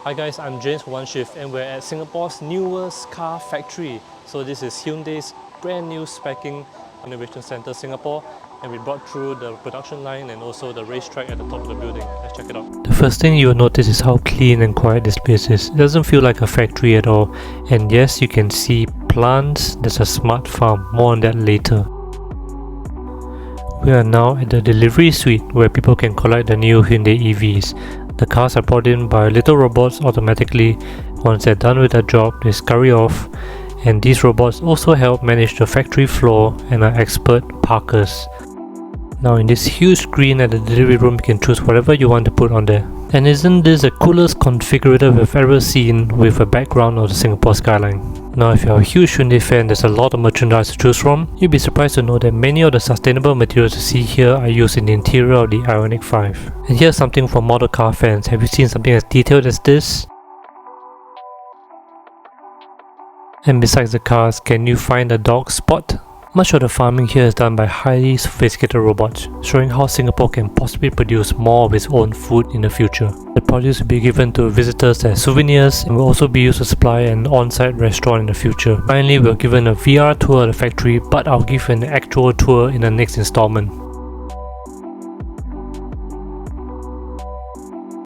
Hi guys, I'm James for One Shift and we're at Singapore's newest car factory. So this is Hyundai's brand new specing innovation center Singapore, and we brought through the production line and also the racetrack at the top of the building. Let's check it out. The first thing you will notice is how clean and quiet this place is. It doesn't feel like a factory at all, and yes, you can see plants. There's a smart farm, more on that later. We are now at the delivery suite where people can collect the new Hyundai EVs. The cars are brought in by little robots automatically. Once they're done with their job, they scurry off, and these robots also help manage the factory floor and are expert parkers. Now in this huge screen at the delivery room, you can choose whatever you want to put on there. And isn't this the coolest configurator we've ever seen with a background of the Singapore skyline? Now if you're a huge Hyundai fan, there's a lot of merchandise to choose from. You'll be surprised to know that many of the sustainable materials you see here are used in the interior of the Ioniq 5. And here's something for model car fans. Have you seen something as detailed as this? And besides the cars, can you find a dog spot? Much of the farming here is done by highly sophisticated robots, showing how Singapore can possibly produce more of its own food in the future. The produce will be given to visitors as souvenirs and will also be used to supply an on-site restaurant in the future. Finally, we were given a VR tour of the factory, but I'll give an actual tour in the next installment.